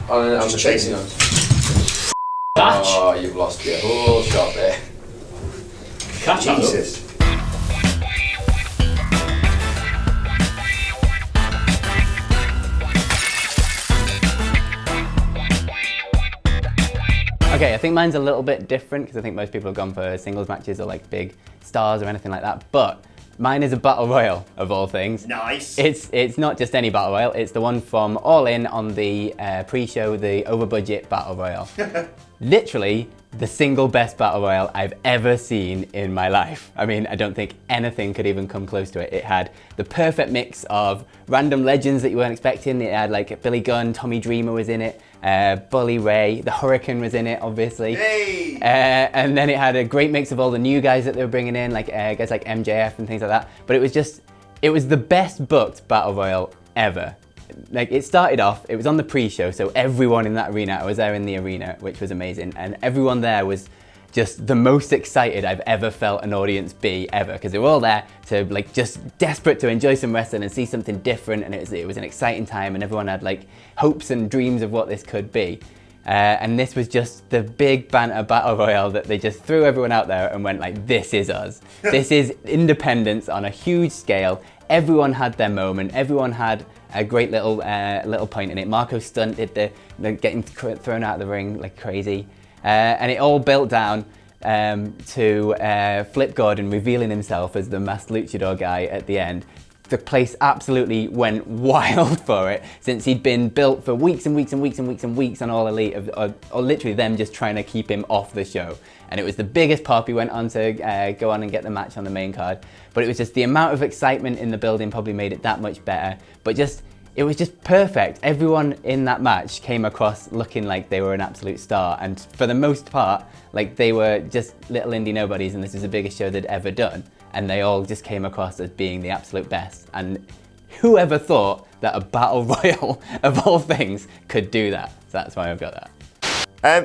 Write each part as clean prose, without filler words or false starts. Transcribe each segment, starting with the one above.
I'm just chasing on. Oh, you've lost your whole shot there. Catch Jesus. Okay, I think mine's a little bit different because I think most people have gone for singles matches or like big stars or anything like that, but mine is a battle royal of all things. Nice. It's not just any battle royal, it's the one from All In on the pre-show, the Overbudget battle royal. Literally the single best battle royal I've ever seen in my life. I mean, I don't think anything could even come close to it. It had the perfect mix of random legends that you weren't expecting. It had like Billy Gunn, Tommy Dreamer was in it, Bully Ray, the Hurricane was in it, obviously. Hey! And then it had a great mix of all the new guys that they were bringing in, like guys like MJF and things like that. But it was the best booked battle royal ever. Like, it started off, it was on the pre-show, so everyone in that arena, I was there in the arena, which was amazing, and everyone there was just the most excited I've ever felt an audience be ever, because they were all there to like just desperate to enjoy some wrestling and see something different, and it was an exciting time, and everyone had like hopes and dreams of what this could be. And this was just the big banter battle royale that they just threw everyone out there and went like, this is us. This is independence on a huge scale. Everyone had their moment. Everyone had a great little point in it. Marco Stunt did the getting thrown out of the ring like crazy. And it all built down to Flip Gordon revealing himself as the masked luchador guy at the end. The place absolutely went wild for it, since he'd been built for weeks and weeks and weeks and weeks and weeks on All Elite, or literally them just trying to keep him off the show. And it was the biggest pop. He went on to go on and get the match on the main card. But it was just the amount of excitement in the building probably made it that much better. But it was just perfect. Everyone in that match came across looking like they were an absolute star. And for the most part, like they were just little indie nobodies, and this is the biggest show they'd ever done. And they all just came across as being the absolute best. And whoever thought that a battle royal of all things could do that? So that's why I've got that.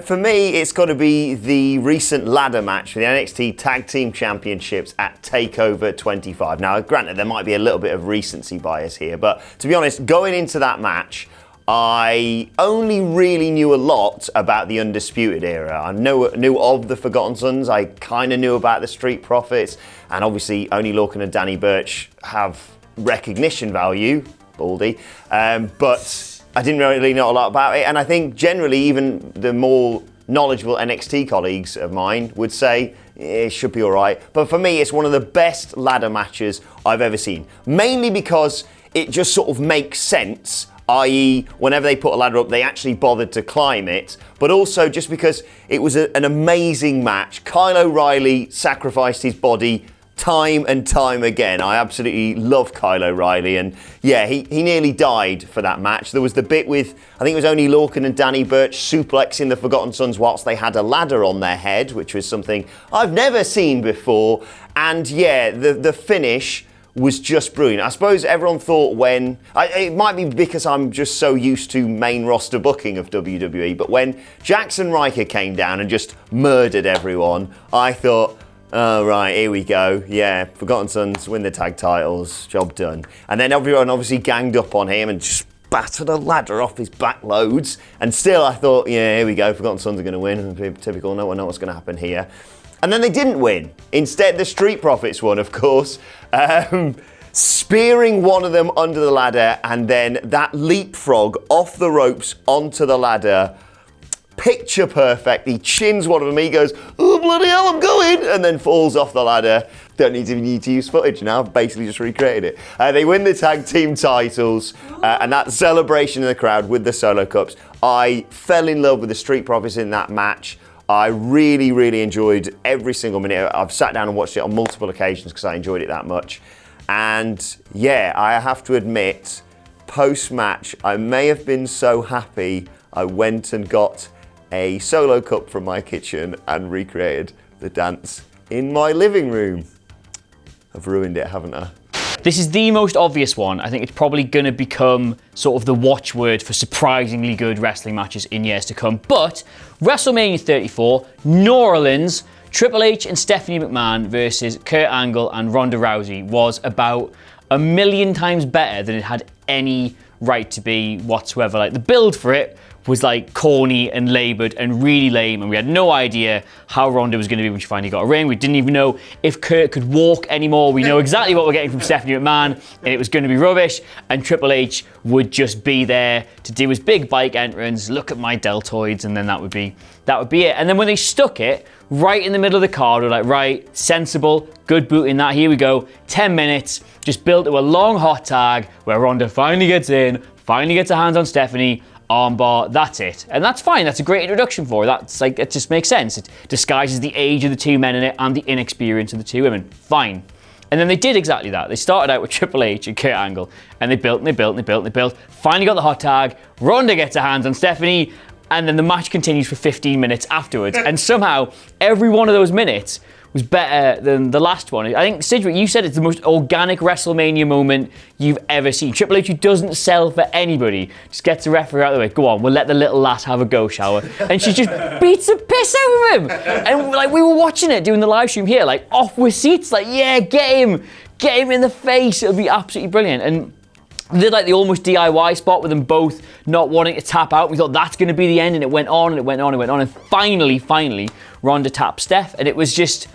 For me, it's got to be the recent ladder match for the NXT Tag Team Championships at TakeOver 25. Now, granted, there might be a little bit of recency bias here, but to be honest, going into that match, I only really knew a lot about the Undisputed Era. I knew of the Forgotten Sons, I kind of knew about the Street Profits, and obviously only Lorcan and Danny Burch have recognition value, Baldy, but I didn't really know a lot about it, and I think generally even the more knowledgeable NXT colleagues of mine would say it should be all right. But for me, it's one of the best ladder matches I've ever seen, mainly because it just sort of makes sense, i.e. whenever they put a ladder up, they actually bothered to climb it, but also just because it was an amazing match. Kyle O'Reilly sacrificed his body time and time again. I absolutely love Kyle O'Reilly, and yeah, he nearly died for that match. There was the bit with, I think it was only Lorcan and Danny Burch suplexing the Forgotten Sons whilst they had a ladder on their head, which was something I've never seen before. And yeah, the finish was just brilliant. I suppose everyone thought it might be because I'm just so used to main roster booking of WWE, but when Jackson Riker came down and just murdered everyone, I thought, oh, right, here we go. Yeah, Forgotten Sons win the tag titles, job done. And then everyone obviously ganged up on him and just battered a ladder off his back loads. And still I thought, yeah, here we go, Forgotten Sons are going to win. Typical, no one knows what's going to happen here. And then they didn't win. Instead, the Street Profits won, of course. Spearing one of them under the ladder, and then that leapfrog off the ropes onto the ladder. Picture perfect. He chins one of them, he goes, oh bloody hell, I'm going, and then falls off the ladder. Don't need to use footage now, I've basically just recreated it. They win the tag team titles, and that celebration in the crowd with the solo cups. I fell in love with the Street Profits in that match. I really, really enjoyed every single minute. I've sat down and watched it on multiple occasions because I enjoyed it that much. And yeah, I have to admit, post-match, I may have been so happy I went and got a solo cup from my kitchen and recreated the dance in my living room. I've ruined it, haven't I? This is the most obvious one. I think it's probably going to become sort of the watchword for surprisingly good wrestling matches in years to come. But WrestleMania 34, New Orleans, Triple H and Stephanie McMahon versus Kurt Angle and Ronda Rousey was about 1,000,000 times better than it had any right to be whatsoever. Like, the build for it was like corny and laboured and really lame, and we had no idea how Ronda was going to be when she finally got a ring. We didn't even know if Kurt could walk anymore. We know exactly what we're getting from Stephanie McMahon, and it was going to be rubbish, and Triple H would just be there to do his big bike entrance, look at my deltoids, and then that would be it. And then when they stuck it right in the middle of the card, we're like, right, sensible, good booting that, here we go, 10 minutes, just built to a long hot tag where Ronda finally gets in, finally gets her hands on Stephanie, armbar, that's it. And that's fine, that's a great introduction for her. That's like, it just makes sense. It disguises the age of the two men in it and the inexperience of the two women. Fine. And then they did exactly that. They started out with Triple H and Kurt Angle, and they built and they built and they built and they built. Finally got the hot tag, Ronda gets her hands on Stephanie, and then the match continues for 15 minutes afterwards. And somehow, every one of those minutes was better than the last one. I think, Sidgwick, you said it's the most organic WrestleMania moment you've ever seen. Triple H, who doesn't sell for anybody, just gets the referee out of the way. Go on, we'll let the little lass have a go shower. And she just beats the piss out of him. And like, we were watching it, doing the live stream here, like off with seats, like, yeah, get him in the face. It'll be absolutely brilliant. And they did like the almost DIY spot with them both not wanting to tap out. We thought that's going to be the end, and it went on and it went on and it went on. And finally, Ronda tapped Steph, and it was just,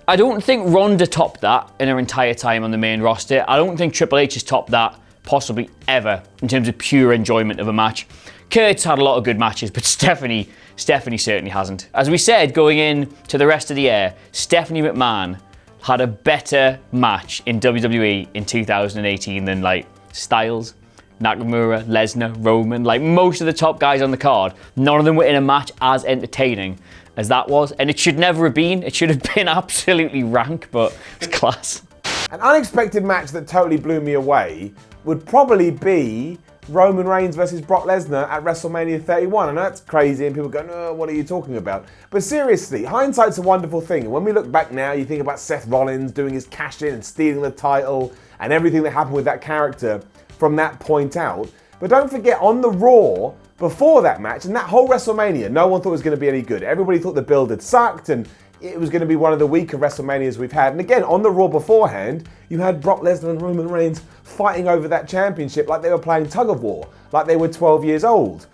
I don't think Ronda topped that in her entire time on the main roster. I don't think Triple H has topped that possibly ever in terms of pure enjoyment of a match. Kurt's had a lot of good matches, but Stephanie certainly hasn't. As we said, going in to the rest of the year, Stephanie McMahon had a better match in WWE in 2018 than like Styles, Nakamura, Lesnar, Roman, like most of the top guys on the card. None of them were in a match as entertaining as that was, and it should never have been. It should have been absolutely rank, but it's class. An unexpected match that totally blew me away would probably be Roman Reigns versus Brock Lesnar at WrestleMania 31. I know that's crazy and people go, no, what are you talking about? But seriously, hindsight's a wonderful thing. And when we look back now, you think about Seth Rollins doing his cash in and stealing the title and everything that happened with that character from that point out. But don't forget, on the Raw before that match, and that whole WrestleMania, no one thought it was going to be any good. Everybody thought the build had sucked and it was going to be one of the weaker WrestleManias we've had. And again, on the Raw beforehand, you had Brock Lesnar and Roman Reigns fighting over that championship like they were playing tug of war, like they were 12 years old.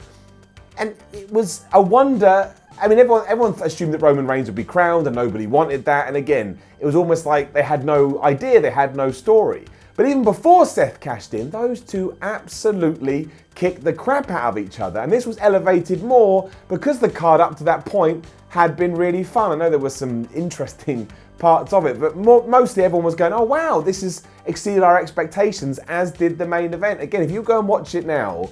And it was a wonder. I mean, everyone assumed that Roman Reigns would be crowned and nobody wanted that. And again, it was almost like they had no idea, they had no story. But even before Seth cashed in, those two absolutely kicked the crap out of each other. And this was elevated more because the card up to that point had been really fun. I know there were some interesting parts of it, but mostly everyone was going, oh wow, this has exceeded our expectations, as did the main event. Again, if you go and watch it now,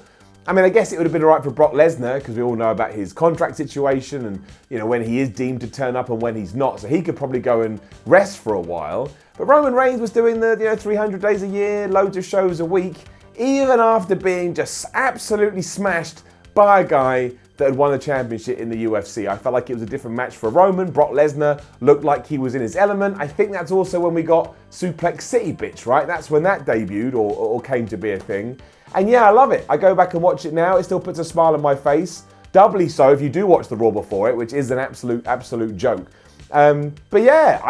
I mean, I guess it would have been all right for Brock Lesnar because we all know about his contract situation and, you know, when he is deemed to turn up and when he's not. So he could probably go and rest for a while. But Roman Reigns was doing the 300 days a year, loads of shows a week, even after being just absolutely smashed by a guy that had won the championship in the UFC. I felt like it was a different match for Roman. Brock Lesnar looked like he was in his element. I think that's also when we got Suplex City, bitch, right? That's when that debuted or came to be a thing. And yeah, I love it. I go back and watch it now. It still puts a smile on my face. Doubly so if you do watch the Raw before it, which is an absolute joke. But yeah,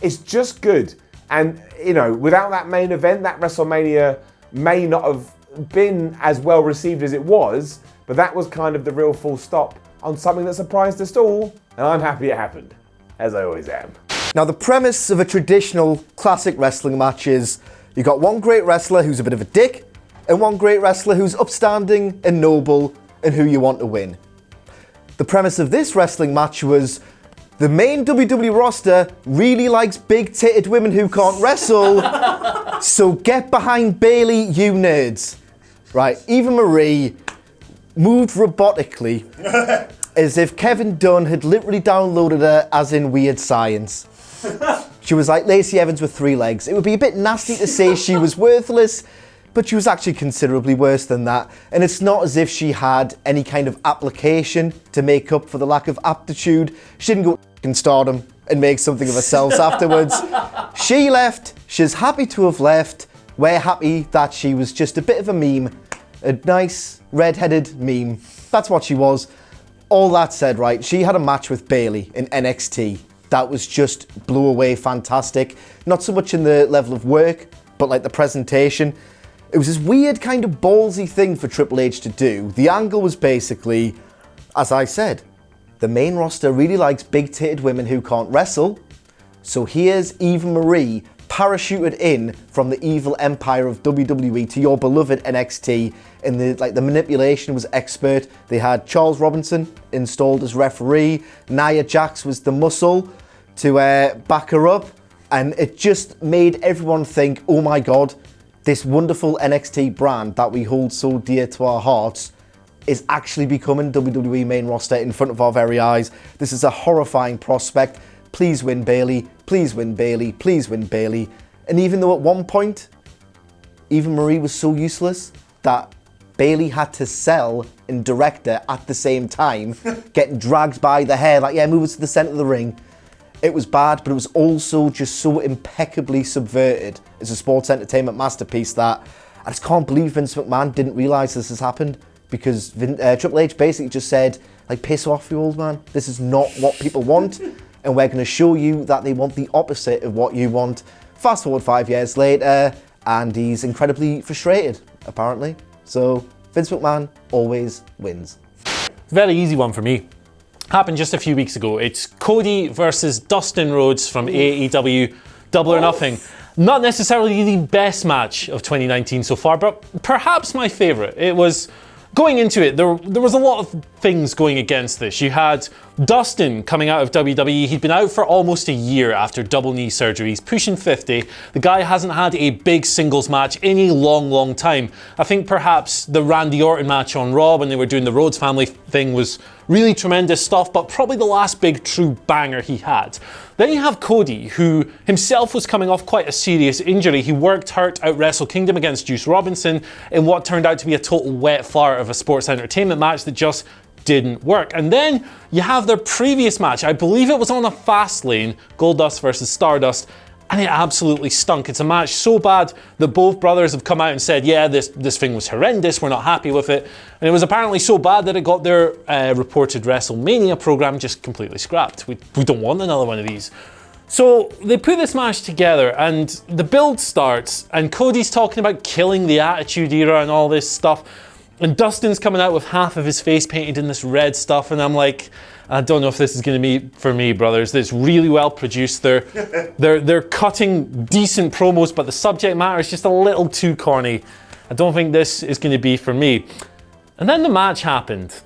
it's just good. And, you know, without that main event, that WrestleMania may not have been as well received as it was, but that was kind of the real full stop on something that surprised us all, and I'm happy it happened, as I always am. Now, the premise of a traditional classic wrestling match is you've got one great wrestler who's a bit of a dick, and one great wrestler who's upstanding and noble and who you want to win. The premise of this wrestling match was the main WWE roster really likes big-titted women who can't wrestle, so get behind Bayley, you nerds. Right, Eva Marie moved robotically as if Kevin Dunn had literally downloaded her as in Weird Science. She was like Lacey Evans with 3 legs. It would be a bit nasty to say she was worthless, but she was actually considerably worse than that. And it's not as if she had any kind of application to make up for the lack of aptitude. She didn't go to Stardom and make something of herself afterwards. She left. She's happy to have left. We're happy that she was just a bit of a meme. A nice red-headed meme. That's what she was. All that said, right, she had a match with Bayley in NXT. That was just blew away fantastic. Not so much in the level of work, but like the presentation. It was this weird kind of ballsy thing for Triple H to do. The angle was basically, as I said, the main roster really likes big-titted women who can't wrestle. So here's Eva Marie parachuted in from the evil empire of WWE to your beloved NXT, and the manipulation was expert. They had Charles Robinson installed as referee. Nia Jax was the muscle to back her up, and it just made everyone think, oh my god, this wonderful NXT brand that we hold so dear to our hearts is actually becoming WWE main roster in front of our very eyes. This is a horrifying prospect. Please win Bayley, please win Bayley, please win Bayley. And even though at one point, Eva Marie was so useless that Bayley had to sell and direct her at the same time, getting dragged by the hair, like, yeah, move us to the centre of the ring. It was bad, but it was also just so impeccably subverted as a sports entertainment masterpiece that I just can't believe Vince McMahon didn't realise this has happened, because Triple H basically just said, like, piss off, you old man. This is not what people want, and we're going to show you that they want the opposite of what you want. Fast forward 5 years later, and he's incredibly frustrated, apparently. So Vince McMahon always wins. Very easy one for me. Happened just a few weeks ago. It's Cody versus Dustin Rhodes from AEW Double or Nothing. Not necessarily the best match of 2019 so far, but perhaps my favourite. It was, going into it, there was a lot of things going against this. You had Dustin coming out of WWE. He'd been out for almost a year after double knee surgery. He's pushing 50. The guy hasn't had a big singles match in a long, long time. I think perhaps the Randy Orton match on Raw when they were doing the Rhodes family thing was really tremendous stuff, but probably the last big true banger he had. Then you have Cody, who himself was coming off quite a serious injury. He worked hurt out Wrestle Kingdom against Juice Robinson in what turned out to be a total wet fart of a sports entertainment match that just didn't work. And then you have their previous match. I believe it was on a fast lane, Goldust versus Stardust, and it absolutely stunk. It's a match so bad that both brothers have come out and said, yeah, this thing was horrendous, we're not happy with it. And it was apparently so bad that it got their reported WrestleMania program just completely scrapped. We don't want another one of these. So they put this match together and the build starts and Cody's talking about killing the Attitude Era and all this stuff. And Dustin's coming out with half of his face painted in this red stuff, and I'm like, I don't know if this is going to be for me, brothers. It's really well produced. They're cutting decent promos, but the subject matter is just a little too corny. I don't think this is going to be for me. And then the match happened,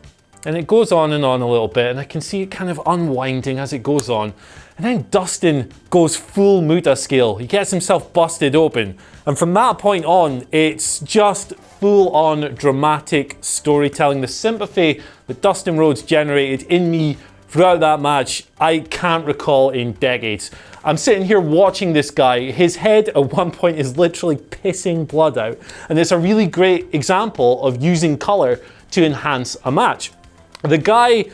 and it goes on and on a little bit, and I can see it kind of unwinding as it goes on. And then Dustin goes full Muta scale. He gets himself busted open. And from that point on, it's just full-on dramatic storytelling. The sympathy that Dustin Rhodes generated in me throughout that match, I can't recall in decades. I'm sitting here watching this guy. His head at one point is literally pissing blood out. And it's a really great example of using color to enhance a match. The guy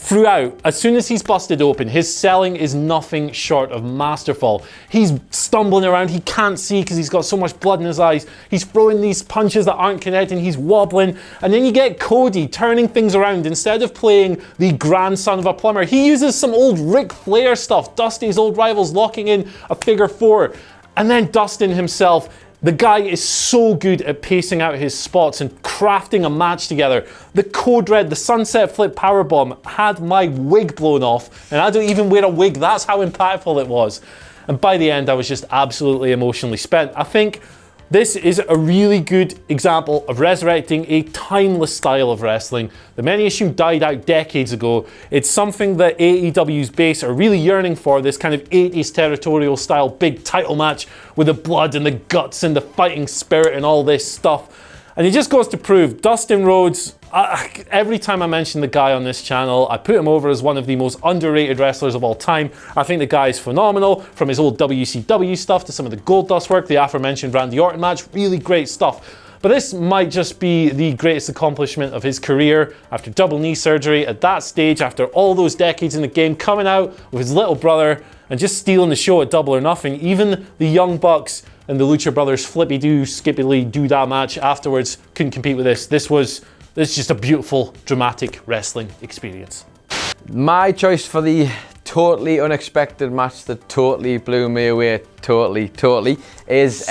throughout, as soon as he's busted open, his selling is nothing short of masterful. He's stumbling around, he can't see because he's got so much blood in his eyes. He's throwing these punches that aren't connecting, he's wobbling. And then you get Cody turning things around. Instead of playing the grandson of a plumber, he uses some old Ric Flair stuff, Dusty's old rivals locking in a figure four. And then Dustin himself, the guy is so good at pacing out his spots and crafting a match together. The Code Red, the Sunset Flip Powerbomb had my wig blown off, and I don't even wear a wig. That's how impactful it was. And by the end, I was just absolutely emotionally spent. I think this is a really good example of resurrecting a timeless style of wrestling. The many issue died out decades ago. It's something that AEW's base are really yearning for, this kind of 80s territorial style big title match with the blood and the guts and the fighting spirit and all this stuff. And it just goes to prove, Dustin Rhodes, every time I mention the guy on this channel, I put him over as one of the most underrated wrestlers of all time. I think the guy is phenomenal, from his old WCW stuff to some of the Goldust work, the aforementioned Randy Orton match, really great stuff. But this might just be the greatest accomplishment of his career after double knee surgery, at that stage, after all those decades in the game, coming out with his little brother and just stealing the show at Double or Nothing. Even the Young Bucks and the Lucha Brothers flippy-doo, skippily-doo-dah match afterwards couldn't compete with this. This is just a beautiful, dramatic wrestling experience. My choice for the totally unexpected match that totally blew me away, totally, is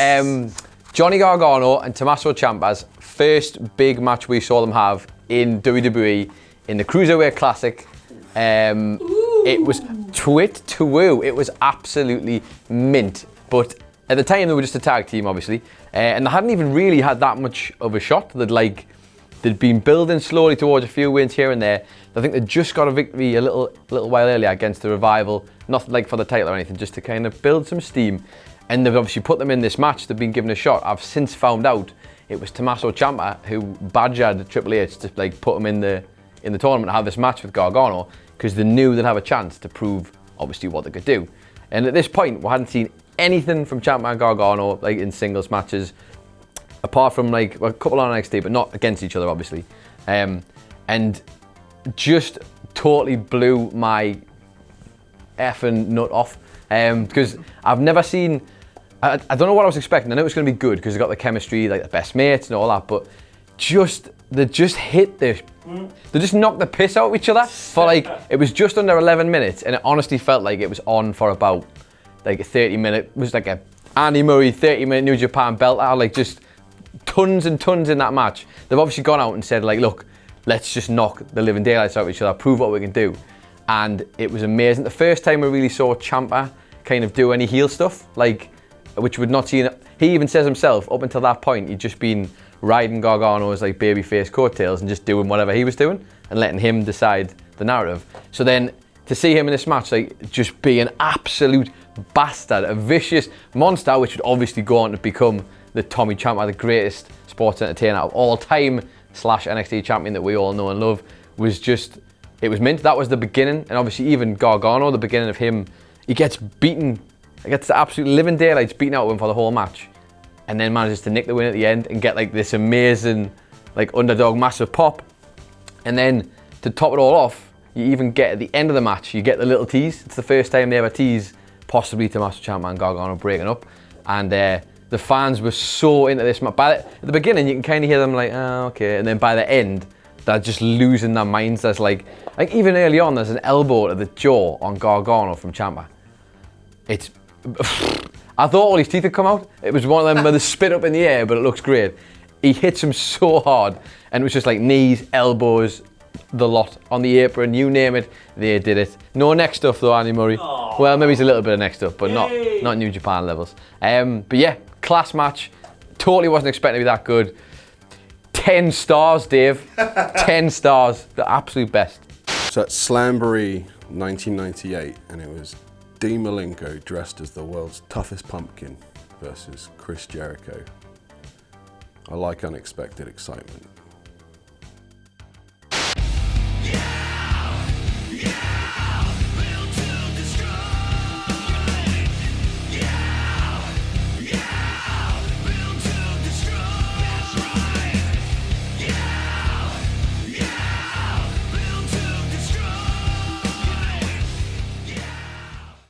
Johnny Gargano and Tommaso Ciampa's first big match we saw them have in WWE in the Cruiserweight Classic. It was twit to woo. It was absolutely mint. But at the time, they were just a tag team, obviously, and they hadn't even really had that much of a shot. They'd been building slowly towards a few wins here and there. I think they just got a victory a little while earlier against the Revival, not like for the title or anything, just to kind of build some steam. And they've obviously put them in this match. They've been given a shot. I've since found out it was Tommaso Ciampa who badgered Triple H to like put him in the tournament to have this match with Gargano, because they knew they'd have a chance to prove obviously what they could do. And at this point, we hadn't seen anything from Ciampa and Gargano like in singles matches, apart from like a couple on NXT, but not against each other, obviously. And just totally blew my effing nut off, because I've never seen. I don't know what I was expecting. I know it was going to be good because they got the chemistry, like the best mates and all that, but they just knocked the piss out of each other for like, it was just under 11 minutes, and it honestly felt like it was on for about like a 30-minute, it was like a Andy Murray 30-minute New Japan belt out, like just tons and tons in that match. They've obviously gone out and said like, look, let's just knock the living daylights out of each other, prove what we can do. And it was amazing. The first time we really saw Ciampa kind of do any heel stuff, like, which we'd not seen. He even says himself, up until that point, he'd just been riding Gargano's like babyface coattails and just doing whatever he was doing and letting him decide the narrative. So then to see him in this match, like, just be an absolute bastard, a vicious monster, which would obviously go on to become the Tommy Ciampa, the greatest sports entertainer of all time / NXT champion that we all know and love, was just, it was mint. That was the beginning. And obviously even Gargano, the beginning of him, he gets beaten, he gets the absolute living daylights beaten out of him for the whole match, and then manages to nick the win at the end and get like this amazing like underdog massive pop. And then to top it all off, you even get at the end of the match, you get the little tease. It's the first time they ever tease possibly Tommaso Ciampa and Gargano breaking up, and the fans were so into this match. At the beginning, you can kind of hear them like, oh, okay, and then by the end, they're just losing their minds. There's like even early on, there's an elbow to the jaw on Gargano from Ciampa. It's, I thought all his teeth had come out. It was one of them where they spit up in the air, but it looks great. He hits him so hard, and it was just like knees, elbows, the lot on the apron, you name it, they did it. No neck stuff though, Andy Murray. Aww. Well, maybe it's a little bit of neck stuff, but not New Japan levels. But yeah, class match. Totally wasn't expecting to be that good. 10 stars, Dave. 10 stars. The absolute best. So at Slamboree 1998, and it was Dean Malenko dressed as the world's toughest pumpkin versus Chris Jericho. I like unexpected excitement.